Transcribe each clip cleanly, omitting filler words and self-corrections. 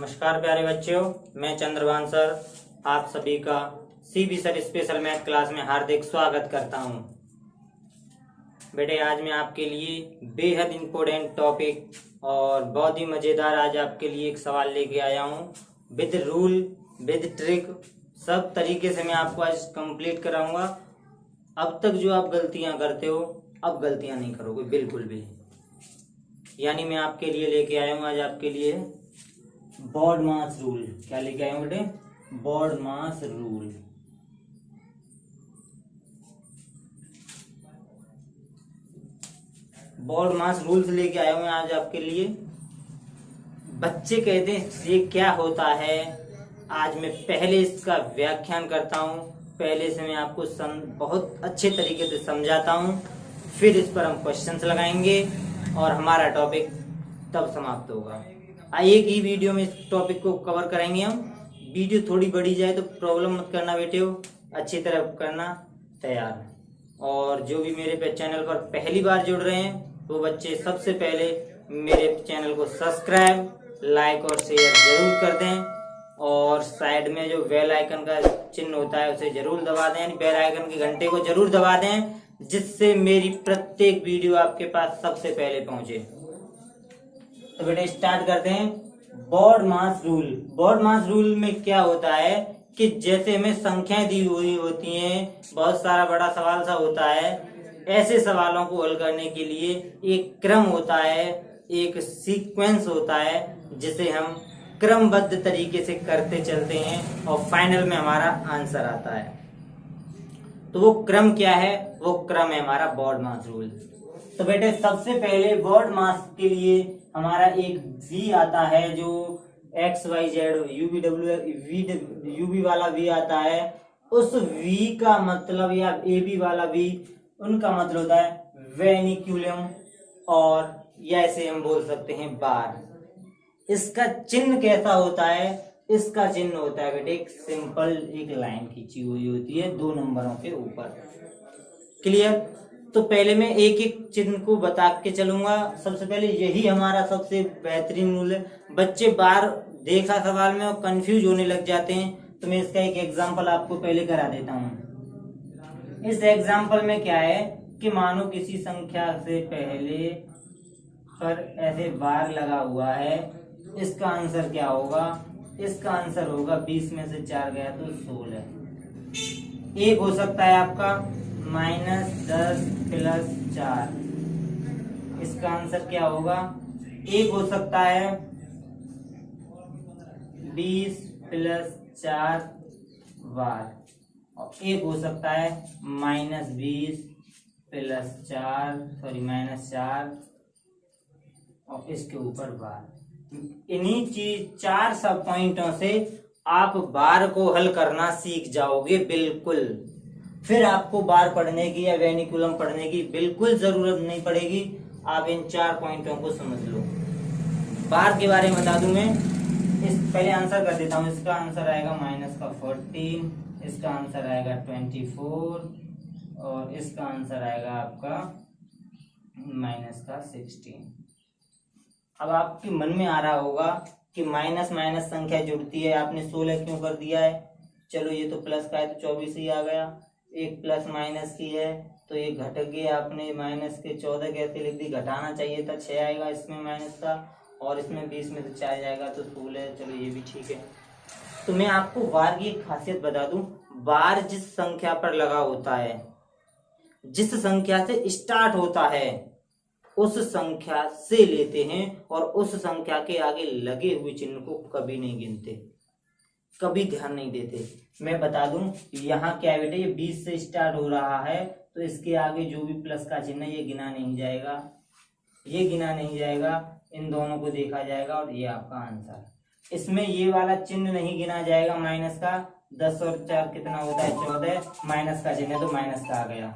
नमस्कार प्यारे बच्चों, मैं चंद्रभान सर आप सभी का CB sir special math class में हार्दिक स्वागत करता हूं। बेटे आज मैं आपके लिए बेहद इम्पोर्टेंट टॉपिक और बहुत ही मज़ेदार आज आपके लिए एक सवाल लेके आया हूं। विद रूल विद ट्रिक सब तरीके से मैं आपको आज कंप्लीट कराऊंगा। अब तक जो आप गलतियां करते हो अब गलतियां नहीं करोगे बिल्कुल भी। यानी मैं आपके लिए लेके आया हूँ आज आपके लिए बॉड मास रूल। क्या लेके आया हूँ बेटे? बॉड मास रूल। बॉड मास रूल्स लेके आया हूँ मैं आज आपके लिए। बच्चे कहते हैं ये क्या होता है, आज मैं पहले इसका व्याख्यान करता हूँ, पहले से मैं आपको बहुत अच्छे तरीके से समझाता हूँ, फिर इस पर हम क्वेश्चंस लगाएंगे और हमारा टॉपिक तब समाप्त होगा। एक ही वीडियो में इस टॉपिक को कवर करेंगे हम। वीडियो थोड़ी बड़ी जाए तो प्रॉब्लम मत करना बेटे, हो अच्छी तरह करना तैयार। और जो भी मेरे चैनल पर पहली बार जुड़ रहे हैं वो बच्चे सबसे पहले मेरे चैनल को सब्सक्राइब, लाइक और शेयर जरूर कर दें और साइड में जो बेल आइकन का चिन्ह होता है उसे जरूर दबा दें, यानी बेल आइकन के घंटे को जरूर दबा दें, जिससे मेरी प्रत्येक वीडियो आपके पास सबसे पहले पहुंचे। तो बेटा स्टार्ट करते हैं। बॉड मास रूल। बॉड मास रूल में क्या होता है कि जैसे हमें संख्याएं दी हुई होती हैं, बहुत सारा बड़ा सवाल सा होता है, ऐसे सवालों को हल करने के लिए एक क्रम होता है, एक सीक्वेंस होता है, जिसे हम क्रमबद्ध तरीके से करते चलते हैं और फाइनल में हमारा आंसर आता है। तो वो क्रम क्या है? वो क्रम है हमारा बॉड मास रूल। तो बेटे सबसे पहले बॉड मास के लिए हमारा एक V आता है, जो XYZ UV वाला V आता है। उस V का मतलब या AB वाला V, उनका मतलब होता है वेनिक्यूलम, और या इसे हम बोल सकते हैं बार। इसका चिन्ह कैसा होता है? इसका चिन्ह होता है बेटे एक सिंपल एक लाइन खींची हुई होती है 2 नंबरों के ऊपर। क्लियर? तो पहले मैं एक एक चिन्ह को बता के चलूंगा। सबसे पहले यही हमारा सबसे बेहतरीन रूल है। बच्चे बार देखा सवाल में और कंफ्यूज होने लग जाते हैं, तो मैं इसका एक एग्जांपल आपको पहले करा देता हूँ। इस एग्जांपल में क्या है कि मानो किसी संख्या से पहले पर ऐसे बार लगा हुआ है, इसका आंसर क्या होगा? इसका आंसर होगा 20 में से 4 गया तो 16। एक हो सकता है आपका -10 + 4, इसका आंसर क्या होगा? एक हो सकता है 20 + 4 बार, और एक हो सकता है -20 + 4 और इसके ऊपर बार। इन्हीं चीज 4 सब पॉइंटों से आप बार को हल करना सीख जाओगे बिल्कुल। फिर आपको बार पढ़ने की या वेनिकुलम पढ़ने की बिल्कुल जरूरत नहीं पड़ेगी। आप इन 4 पॉइंटों को समझ लो। बार के बारे में बता दूं मैं, इस पहले आंसर कर देता हूं। इसका आंसर आएगा -14, इसका आंसर आएगा 24 और इसका आंसर आएगा आपका -16। अब आपके मन में आ रहा होगा कि माइनस माइनस संख्या जुड़ती है, आपने 16 क्यों कर दिया है? चलो ये तो प्लस का है तो 24 ही आ गया। एक प्लस माइनस की है तो ये घट गया, आपने माइनस के 14 कैसे लिख दी? घटाना चाहिए था, 6 आएगा इसमें माइनस का, और इसमें 20 में से 4 जाएगा तो 16। चलो ये भी ठीक है। तो मैं आपको बार की एक खासियत बता दूं। बार जिस संख्या पर लगा होता है, जिस संख्या से स्टार्ट होता है, उस संख्या से लेते हैं और उस संख्या के आगे लगे हुए चिन्ह को कभी नहीं गिनते, कभी ध्यान नहीं देते। मैं बता दूं, यहाँ क्या है बेटे, ये 20 से स्टार्ट हो रहा है तो इसके आगे जो भी प्लस का चिन्ह है ये गिना नहीं जाएगा, ये गिना नहीं जाएगा, इन दोनों को देखा जाएगा और ये आपका आंसर। इसमें ये वाला चिन्ह नहीं गिना जाएगा माइनस का। 10 और 4 कितना होता है? 14। माइनस का चिन्ह है तो माइनस का आ गया।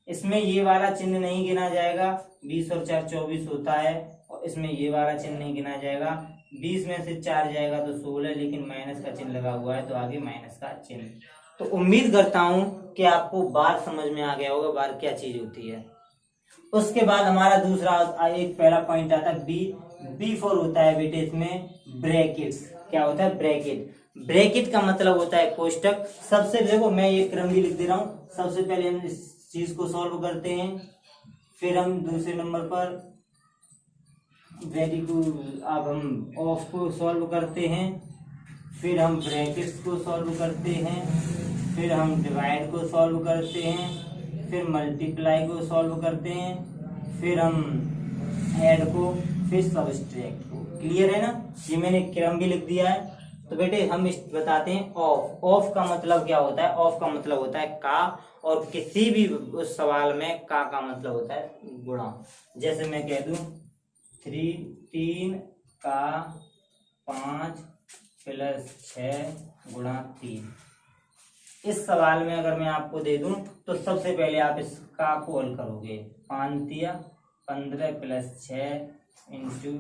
इसमें ये वाला चिन्ह नहीं गिना जाएगा। 20 और 4 24 होता है, और इसमें ये वाला चिन्ह नहीं गिना जाएगा। 20 में से 4 जाएगा तो 16, लेकिन माइनस का चिन्ह लगा हुआ है तो आगे माइनस का चिन्ह। तो उम्मीद करता हूं कि आपको बार समझ में आ गया होगा, बार क्या चीज होती है। उसके बाद हमारा दूसरा एक पहला पॉइंट आता है बी4 होता है बेटे, इसमें ब्रैकेट्स। क्या होता है, ब्रैकेट। ब्रैकेट का मतलब होता है कोष्टक। सबसे देखो मैं ये क्रम भी लिख दे रहा हूँ। सबसे पहले हम इस चीज को सॉल्व करते हैं, फिर हम दूसरे नंबर पर वेरी गुड, अब हम ऑफ को सॉल्व करते हैं, फिर हम ब्रैकेट्स को सॉल्व करते हैं, फिर हम डिवाइड को सॉल्व करते हैं, फिर मल्टीप्लाई को सॉल्व करते हैं, फिर हम ऐड को, फिर सब्सट्रैक्ट को। क्लियर है ना? ये मैंने क्रम भी लिख दिया है। तो बेटे हम बताते हैं ऑफ। ऑफ का मतलब क्या होता है? ऑफ का मतलब होता है का, और किसी भी उस सवाल में का मतलब होता है गुणा। जैसे मैं कह दूं 3 का 5 + 6 गुणा 3। इस सवाल में अगर मैं आपको दे दूं तो सबसे पहले आप इस का को हल करोगे। 5 तिया 15 + 6 ×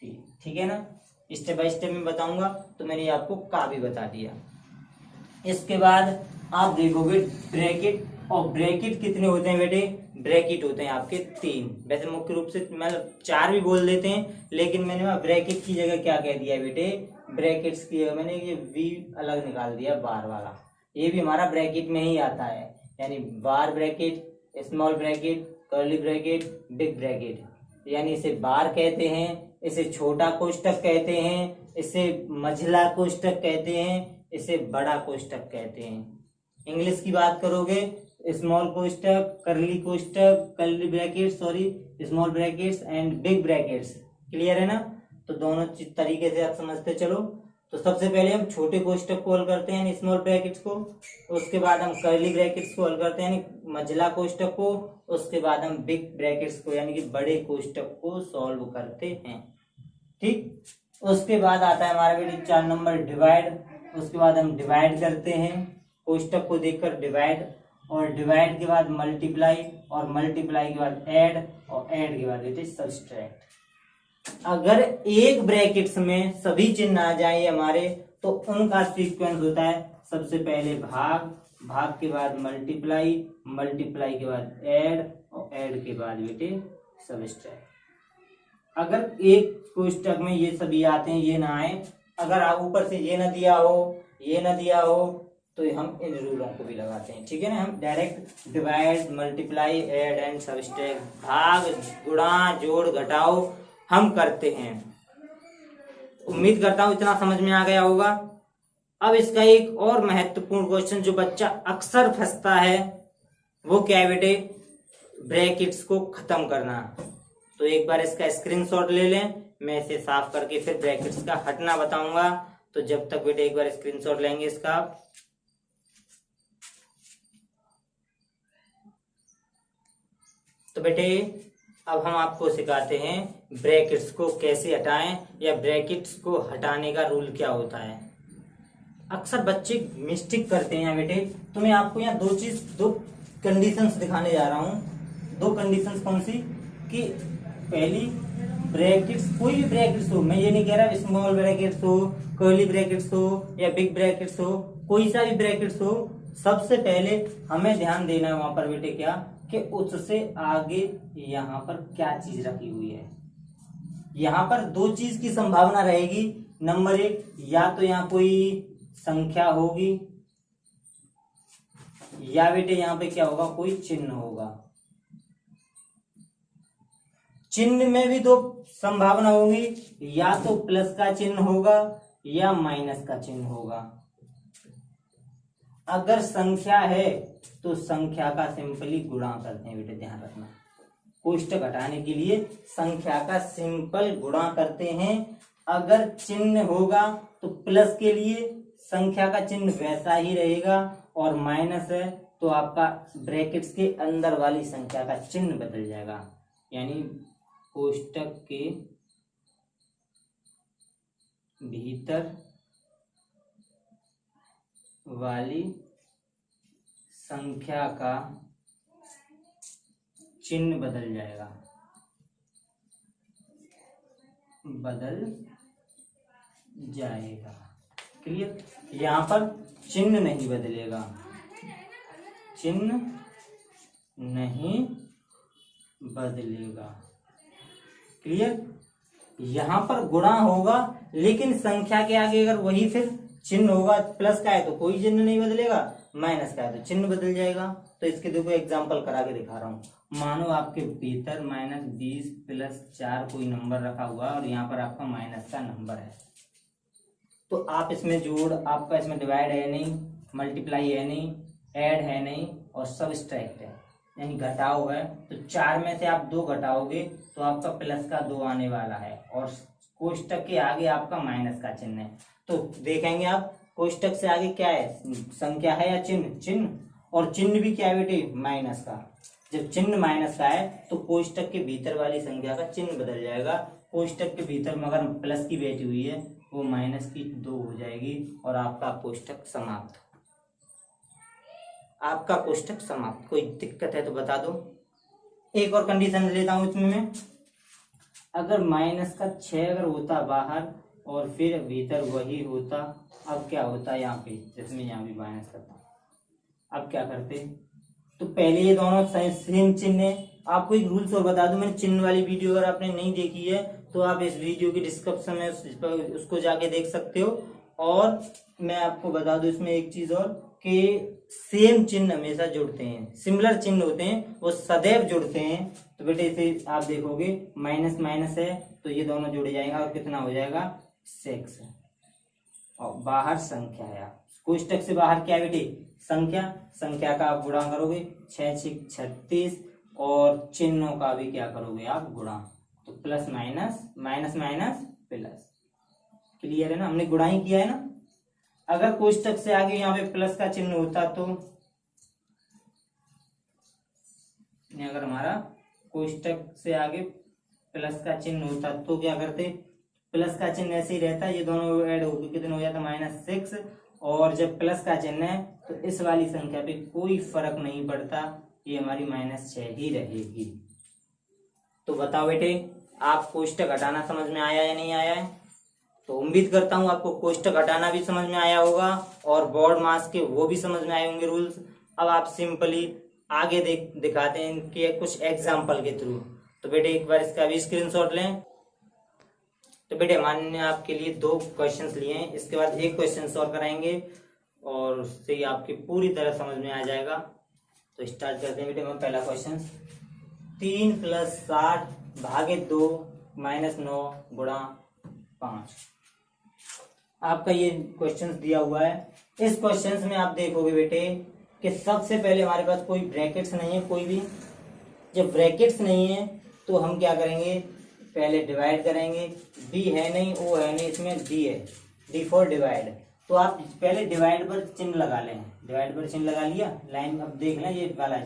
3। ठीक है ना? स्टेप बाय स्टेप में बताऊंगा, तो मैंने आपको का भी बता दिया। इसके बाद आप देखोगे ब्रैकेट, और ब्रैकेट कितने होते हैं बेटे? ब्रैकेट होते हैं आपके 3। वैसे मुख्य रूप से मतलब 4 भी बोल देते हैं, लेकिन मैंने वहां ब्रैकेट की जगह क्या कह दिया है बेटे? ब्रैकेट्स की जगह मैंने ये वी अलग निकाल दिया, बार वाला। ये भी हमारा ब्रैकेट में ही आता है, यानी bar bracket, small bracket, curly bracket, big bracket. यानी इसे बार कहते हैं, इसे छोटा कोष्टक कहते हैं, इसे मझला कोष्टक कहते हैं, इसे बड़ा कोष्टक कहते हैं। इंग्लिश की बात करोगे, स्मॉल कोष्टक, कर्ली कोष्टक, curly bracket, sorry small brackets and big brackets. Clear है ना? तो दोनों तरीके से आप समझते चलो। तो सबसे पहले हम छोटे कोष्टक को हल करते हैं, स्मॉल ब्रैकेट्स को। उसके बाद हम कर्ली ब्रैकेट्स को हल करते हैं, यानी मझला कोष्टक को। उसके बाद हम बिग ब्रैकेट्स को, यानी कि बड़े कोष्टक को सॉल्व करते हैं। ठीक। उसके बाद आता है हमारा बेटे 4 नंबर डिवाइड। उसके बाद हम डिवाइड करते हैं, कोष्टक को देखकर डिवाइड, और डिवाइड के बाद मल्टीप्लाई, और मल्टीप्लाई के बाद ऐड, और ऐड के बाद बेटे सब्सट्रैक्ट। अगर एक ब्रैकेट्स में सभी चिन्ह आ जाए हमारे, तो उनका सीक्वेंस होता है सबसे पहले भाग, भाग के बाद मल्टीप्लाई, मल्टीप्लाई के बाद ऐड, और ऐड के बाद बेटे सब्सट्रैक्ट। अगर एक कोष्टक में ये सभी आते हैं, ये ना आए, अगर आप ऊपर से ये ना दिया हो, ये ना दिया हो, तो हम इन रूलों को भी लगाते हैं। ठीक है ना? हम direct divide, multiply, add and subtract, भाग, गुणा, जोड़, घटाओ हम करते हैं। उम्मीद करता हूं इतना समझ में आ गया होगा। अब इसका एक और महत्वपूर्ण क्वेश्चन जो बच्चा अक्सर फंसता है, वो क्या है बेटे? ब्रैकेट्स को खत्म करना। तो एक बार इसका स्क्रीनशॉट ले लें, मैं इसे साफ करके फिर ब्रैकेट्स का हटना बताऊंगा। तो जब तक बेटे एक बार स्क्रीनशॉट लेंगे इसका, तो बेटे अब हम आपको सिखाते हैं ब्रैकेट्स को कैसे हटाएं, या ब्रैकेट्स को हटाने का रूल क्या होता है। अक्सर बच्चे मिस्टेक करते हैं बेटे। तो मैं आपको यहाँ दो कंडीशंस दिखाने जा रहा हूँ। 2 कंडीशंस कौन सी? कि पहली, ब्रैकेट्स, कोई भी ब्रैकेट्स हो, मैं ये नहीं कह रहा स्मॉल ब्रैकेट्स हो, कर्ली ब्रैकेट्स हो, या बिग ब्रैकेट्स हो, कोई सा भी ब्रैकेट्स हो, सबसे पहले हमें ध्यान देना है वहां पर बेटे क्या, कि उससे आगे यहाँ पर क्या चीज रखी हुई है। यहाँ पर 2 चीज की संभावना रहेगी। नंबर 1, या तो यहाँ कोई संख्या होगी, या बेटे यहाँ पे क्या होगा, कोई चिन्ह होगा। चिन्ह में भी 2 संभावना होगी, या तो प्लस का चिन्ह होगा या माइनस का चिन्ह होगा। अगर संख्या है तो संख्या का सिंपली गुणा करते हैं बेटे, ध्यान रखना। कोष्टक हटाने के लिए संख्या का सिंपल गुणा करते हैं। अगर चिन्ह होगा तो प्लस के लिए संख्या का चिन्ह वैसा ही रहेगा, और माइनस है तो आपका ब्रैकेट्स के अंदर वाली संख्या का चिन्ह बदल जाएगा। यानी कोष्टक के भीतर वाली संख्या का चिन्ह बदल जाएगा, क्लियर? यहां पर चिन्ह नहीं बदलेगा, चिन्ह नहीं बदलेगा, क्लियर? यहाँ पर गुणा होगा, लेकिन संख्या के आगे अगर वही फिर चिन्ह होगा, प्लस का है तो कोई चिन्ह नहीं बदलेगा, माइनस का है तो चिन्ह बदल जाएगा। तो इसके देखो एग्जांपल करा के दिखा रहा हूँ। मानो आपके भीतर -20 + 4 कोई नंबर रखा हुआ है और यहाँ पर आपका माइनस का नंबर है, तो आप इसमें जोड़, आपका इसमें डिवाइड है नहीं, मल्टीप्लाई है नहीं, ऐड है नहीं और सब्ट्रैक्ट है, यानी घटाओ है। तो 4 में से आप 2 घटाओगे तो आपका प्लस का 2 आने वाला है और कोष्टक के आगे आपका माइनस का चिन्ह है। तो देखेंगे आप कोष्टक से आगे क्या है, संख्या है या चिन्ह, चिन्ह, और चिन्ह भी क्या है बेटे, माइनस का। जब चिन्ह माइनस का है तो कोष्टक के भीतर वाली संख्या का चिन्ह बदल जाएगा। कोष्टक के भीतर मगर प्लस की बैठी हुई है वो माइनस की 2 हो जाएगी और आपका कोष्टक समाप्त। आपका कोष्टक समाप्त। कोई दिक्कत है तो बता दो। एक और कंडीशन लेता हूं इसमें मैं, अगर -6 अगर होता बाहर और फिर भीतर वही होता, अब क्या होता यहाँ पे, जिसमें यहाँ भी माइनस करता, अब क्या करते, तो पहले ये दोनों सेम चिन्ह है। आपको एक रूल्स और बता दूं, मैंने चिन्ह वाली वीडियो अगर आपने नहीं देखी है तो आप इस वीडियो की डिस्क्रिप्शन में उसको जाके देख सकते हो। और मैं आपको बता दूं इसमें एक चीज और, कि सेम चिन्ह हमेशा जुड़ते हैं, सिमिलर चिन्ह होते हैं वो सदैव जुड़ते हैं। तो बेटे इसे आप देखोगे माइनस माइनस है तो ये दोनों जुड़ जाएगा और कितना हो जाएगा 6, और बाहर संख्या है, कोष्टक से बाहर क्या है बेटे, संख्या, संख्या का आप गुणा करोगे 6 6 36 और चिन्हों का भी क्या करोगे आप गुणा, तो plus minus minus minus plus. Clear है ना, हमने गुणा ही किया है ना। अगर कोष्टक से आगे यहाँ पे प्लस का चिन्ह होता तो, अगर हमारा कोष्टक से आगे प्लस का चिन्ह होता तो क्या करते, प्लस का चिन्ह ऐसे ही रहता, ये दोनों ऐड होकर कितना हो जाता -6, और जब प्लस का चिन्ह है तो इस वाली संख्या पे कोई फर्क नहीं पड़ता, ये हमारी -6 ही रहेगी। तो बताओ बेटे, आप कोष्टक हटाना समझ में आया या नहीं आया है। तो उम्मीद करता हूं आपको कोष्टक हटाना भी समझ में आया होगा और बोर्ड मास के वो भी समझ में आए होंगे रूल्स। अब आप सिंपली आगे दिखाते हैं इनके कुछ एग्जाम्पल के थ्रू। तो बेटे एक बार इसका भी स्क्रीनशॉट लें। तो बेटे हमने आपके लिए 2 क्वेश्चंस लिए हैं, इसके बाद एक क्वेश्चन सॉल्व कराएंगे और उससे ही आपकी पूरी तरह समझ में आ जाएगा। तो स्टार्ट करते हैं बेटे। मैं पहला क्वेश्चन, 3 + 60 भागे 2 -9 गुणा 5। आपका ये क्वेश्चन दिया हुआ है। इस क्वेश्चन में आप देखोगे बेटे कि सबसे पहले हमारे पास कोई ब्रैकेट्स नहीं है, कोई भी। जब ब्रैकेट्स नहीं है तो हम क्या करेंगे, पहले डिवाइड करेंगे। बी है नहीं, ओ है नहीं, इसमें डी है, डी फॉर डिवाइड। तो आप पहले डिवाइड पर चिन्ह लगा लें। डिवाइड पर चिन्ह लगा लिया, लाइन अब देख लें, ये वाला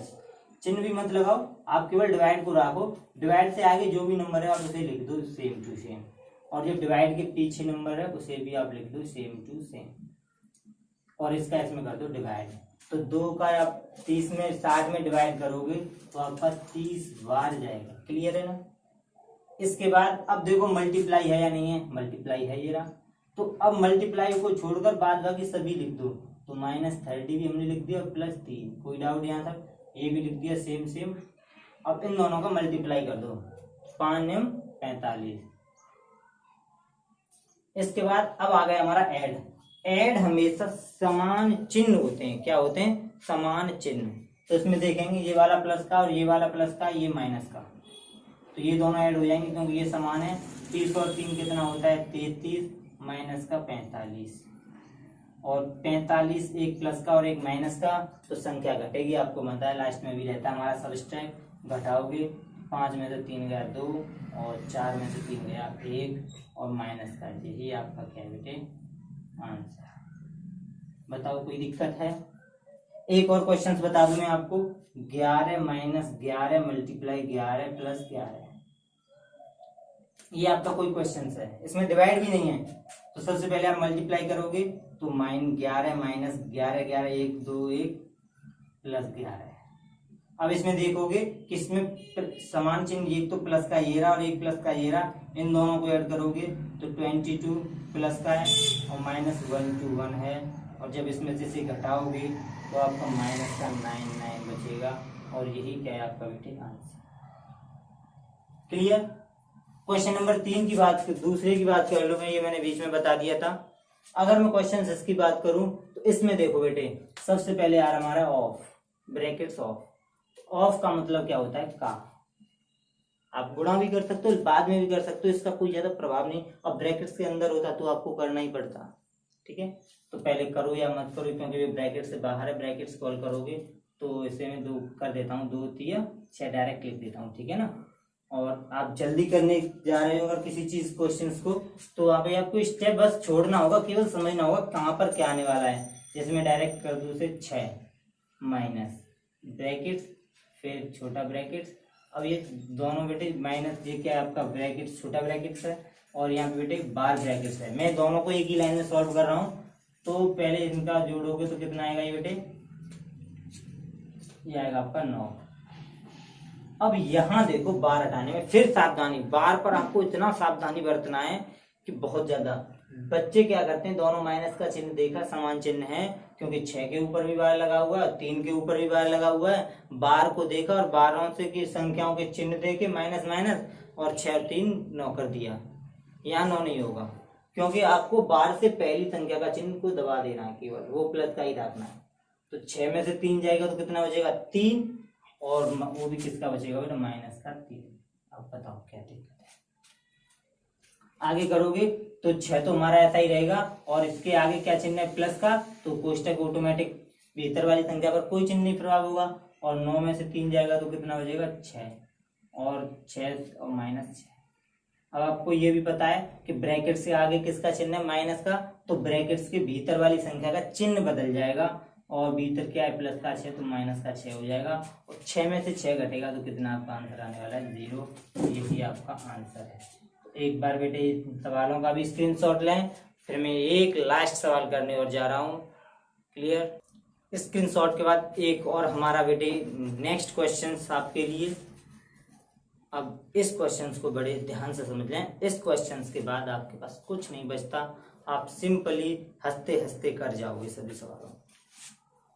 चिन्ह भी मत लगाओ, आप केवल डिवाइड को रखो। डिवाइड से आगे जो भी नंबर है आप उसे लिख दो सेम टू सेम, और जो डिवाइड के पीछे नंबर है उसे भी आप लिख दो सेम टू सेम, और इसका इसमें कर दो डिवाइड। तो 2 का आप 30 में 60 में डिवाइड करोगे तो आपका 30 बार जाएगा। क्लियर है ना। इसके बाद अब देखो मल्टीप्लाई है या नहीं है, मल्टीप्लाई है ये रहा। तो अब मल्टीप्लाई को छोड़कर बाद बाकी सभी लिख दो। तो -30 भी हमने लिख दिया और +3, कोई डाउट यहाँ तक, ये भी लिख दिया सेम सेम। अब इन दोनों का मल्टीप्लाई कर दो, 5 × 45। इसके बाद अब आ गया हमारा ऐड। ऐड हमेशा समान चिन्ह होते हैं। क्या होते हैं, समान चिन्ह। तो इसमें देखेंगे ये वाला प्लस का और ये वाला प्लस का, ये माइनस का, तो ये दोनों ऐड हो जाएंगे क्योंकि ये समान है। 30 और 3 कितना होता है 33, माइनस का 45, और 45 एक प्लस का और एक माइनस का, तो संख्या घटेगी। आपको पता है लास्ट में भी रहता है हमारा सब्ट्रैक्ट। घटाओगे 5 में से 3 गया 2 और 4 में से 3 गया 1 और माइनस का, यही आपका क्या बेटे आंसर। बताओ कोई दिक्कत है। एक और क्वेश्चन बता दूं मैं आपको, 11 - 11 × 11 + 11, ये आपका कोई क्वेश्चन है, इसमें डिवाइड भी नहीं है। तो सबसे पहले आप मल्टीप्लाई करोगे तो -11 - 11 11 1 2 1 + 11। अब इसमें देखोगे कि इसमें समान चिन्ह, एक तो प्लस का ये रहा और एक प्लस का ये रहा, इन दोनों को ऐड करोगे तो 22 प्लस का है और -121 है, और जब इसमें से घटाओगे तो आपका माइनस का 99 बचेगा, और यही क्या है आपका बेटे आंसर। क्लियर। क्वेश्चन नंबर 3 की बात, दूसरे की बात कर लो, मैं ये मैंने बीच में बता दिया था। अगर मैं क्वेश्चन इसकी बात करूं तो इसमें देखो बेटे, सबसे पहले आ रहा हमारा ऑफ, ब्रैकेट्स ऑफ। ऑफ का मतलब क्या होता है? का। आप गुणा भी कर सकते हो, बाद में भी कर सकते हो, इसका कोई ज्यादा प्रभाव नहीं। और ब्रैकेट्स के अंदर होता तो आपको करना ही पड़ता। ठीक है, तो पहले करो या मत करो, क्योंकि ये ब्रैकेट से बाहर है। ब्रैकेट्स कॉल करोगे तो इसे मैं 2 कर देता हूँ, 2 3 6 डायरेक्ट लिख देता हूँ। ठीक है ना। और आप जल्दी करने जा रहे हो अगर किसी चीज क्वेश्चंस को, तो वहां पे आपको स्टेप बस छोड़ना होगा, केवल समझना होगा कहाँ पर क्या आने वाला है। जैसे मैं डायरेक्ट कर दूं से 6 माइनस ब्रैकेट्स, फिर छोटा ब्रैकेट्स। अब ये दोनों बेटे माइनस, ये क्या है आपका ब्रैकेट्स, छोटा ब्रैकेट्स है, और यहाँ पे बेटे बार ब्रैकेट्स है। मैं दोनों को एक ही लाइन में सॉल्व कर रहा हूँ। तो पहले इनका जोड़ोगे तो कितना आएगा ये बेटे? ये आएगा आपका 9। अब यहां देखो बार हटाने में फिर सावधानी, बार पर आपको इतना सावधानी बरतना है कि बहुत ज्यादा। बच्चे क्या करते हैं, दोनों माइनस का चिन्ह देखा, समान चिन्ह है, क्योंकि 6 के ऊपर भी बार लगा हुआ है, 3 के ऊपर भी बार लगा हुआ है। बार को देखा और बारों से की संख्याओं के चिन्ह देके माइनस माइनस, और 6 और 3 9 कर दिया। यहाँ 9 नहीं होगा, क्योंकि आपको बार से पहली संख्या का चिन्ह को दबा देना है, केवल वो प्लस का ही रखना है। तो 6 में से 3 जाएगा तो कितना बचेगा? 3, और वो भी किसका बचेगा बेटा? माइनस का 3। अब बताओ क्या दिक्कत है? आगे करोगे तो 6 तो हमारा ऐसा ही रहेगा, और इसके आगे क्या चिन्ह है? प्लस का, तो कोष्टक ऑटोमेटिक भीतर वाली संख्या पर कोई चिन्ह नहीं प्रभाव होगा। और 9 में से 3 जाएगा तो कितना बचेगा? 6, और 6 और माइनस 6। अब आपको ये भी पता है कि ब्रैकेट से आगे किसका चिन्ह है? माइनस का, तो ब्रैकेट्स के भीतर वाली संख्या का चिन्ह बदल जाएगा, और भीतर क्या है? प्लस का 6, तो माइनस का 6 हो जाएगा। और 6 में से 6 घटेगा तो कितना आपका आंसर आने वाला है? 0। यही आपका आंसर है। एक बार बेटे सवालों का भी स्क्रीनशॉट लें, फिर मैं एक लास्ट सवाल करने और जा रहा हूँ। क्लियर? स्क्रीनशॉट के बाद एक और हमारा बेटे नेक्स्ट क्वेश्चन आपके लिए। अब इस क्वेश्चंस को बड़े ध्यान से समझ लें। इस क्वेश्चंस के बाद आपके पास कुछ नहीं बचता, आप सिंपली हंसते हंसते कर जाओगे सभी सवालों।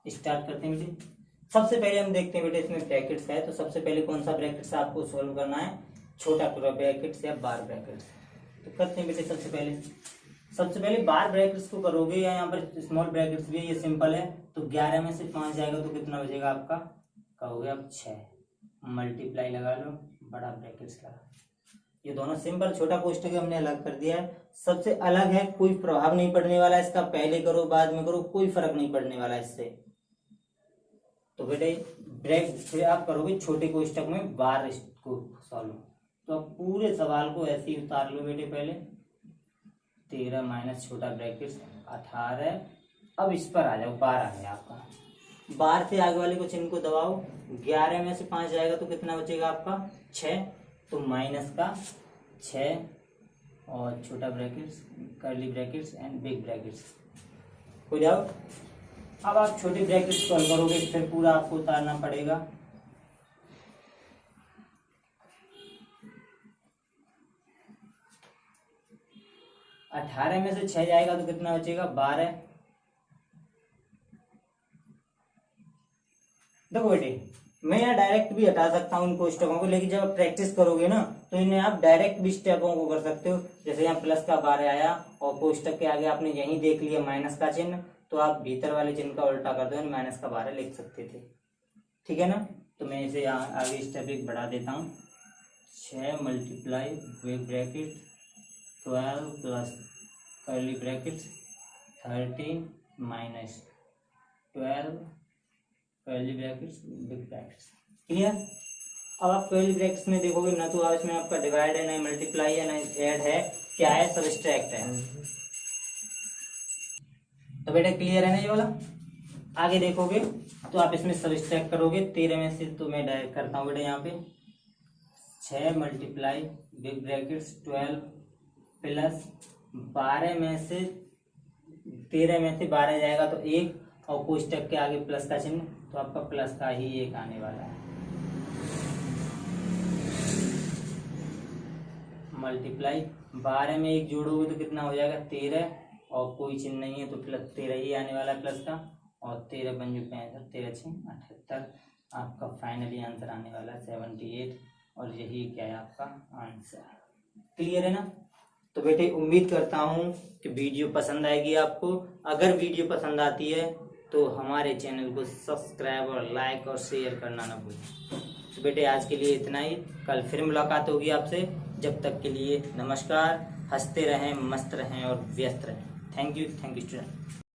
स्टार्ट करते हैं बेटे। सबसे पहले हम देखते हैं बेटे, इसमें ब्रैकेट्स है, तो सबसे पहले कौन सा ब्रैकेट्स आपको सोल्व करना है? छोटा ब्रैकेट्स या बार ब्रैकेट्स। तो करते हैं बेटे। सबसे पहले बार ब्रैकेट्स को करोगे, या यहाँ पर स्मॉल ब्रैकेट्स भी है, ये सिंपल है। तो 11 में से 5 जाएगा तो कितना बचेगा आपका? कहोगे अब 6, मल्टीप्लाई लगा लो, बड़ा ब्रैकेट्स लगा। ये दोनों सिंपल, छोटा कोष्टक हमने अलग कर दिया है। सबसे अलग है, कोई प्रभाव नहीं पड़ने वाला इसका, पहले करो बाद में करो कोई फर्क नहीं पड़ने वाला इससे। तो बेटे फिर आप करोगे छोटे कोष्टक में बार को सॉल्व। तो अब पूरे सवाल को ऐसे ही उतार लो बेटे। पहले 13 माइनस छोटा ब्रैकेट 18। अब इस पर आ जाओ, बार आ गया आपका। बार से आगे वाले को चिन्ह को दबाओ। 11 में से 5 जाएगा तो कितना बचेगा आपका? 6, तो माइनस का 6, और छोटा brackets, curly brackets and big brackets. हो जाओ। अब आप छोटे ब्रैकेट्स सॉल्व करोगे, फिर पूरा आपको उतारना पड़ेगा। अठारह में से 6 जाएगा तो कितना बचेगा? 12। देखो बेटे, मैं यहाँ डायरेक्ट भी हटा सकता हूँ इन कोष्टकों को, लेकिन जब आप प्रैक्टिस करोगे ना तो इन्हें आप डायरेक्ट भी स्टेपों को कर सकते हो। जैसे यहाँ प्लस का 12 आया और कोष्टक के आगे आपने यहीं देख लिया माइनस का चिन्ह, तो आप भीतर वाले चिन्ह का उल्टा कर दो, माइनस का 12 लिख सकते थे। ठीक है ना। तो मैं इसे यहाँ आगे स्टेप एक बढ़ा देता हूँ। 6 multiply bracket 12 plus curly bracket 13 minus 12 curly brackets big brackets. Clear? अब आप कर्ली ब्रैकेट्स में देखोगे ना, तो इसमें आपका डिवाइड है, ना मल्टीप्लाई है, ना ऐड है, क्या है? सबट्रैक्ट है। तो बेटा क्लियर है ना ये वाला? आगे देखोगे तो आप इसमें सबट्रैक्ट करोगे। 13 में से तो मैं डायरेक्ट करता हूँ बेटा यहाँ पे 6 मल्टीप्लाई बिग ब्रैकेट्स 12 प्लस 12 में से 13 में से 12 जाएगा तो 1, और कोष्टक के आगे प्लस का चिन्ह, तो आपका प्लस का ही 1 आने वाला है। मल्टीप्लाई 12 में 1 जोड़ोगे तो कितना हो जाएगा? 13, और कोई चिन्ह नहीं है तो प्लस 13 ही आने वाला है प्लस का, और 13 पंजे 65, 13 6 78। आपका फाइनली आंसर आने वाला है 78, और यही क्या है आपका आंसर। क्लियर है ना? तो बेटे उम्मीद करता हूँ कि वीडियो पसंद आएगी आपको। अगर वीडियो पसंद आती है तो हमारे चैनल को सब्सक्राइब और लाइक और शेयर करना ना भूलें। तो बेटे आज के लिए इतना ही, कल फिर मुलाकात होगी आपसे। जब तक के लिए नमस्कार। हंसते रहें, मस्त रहें और व्यस्त रहें। Thank you student.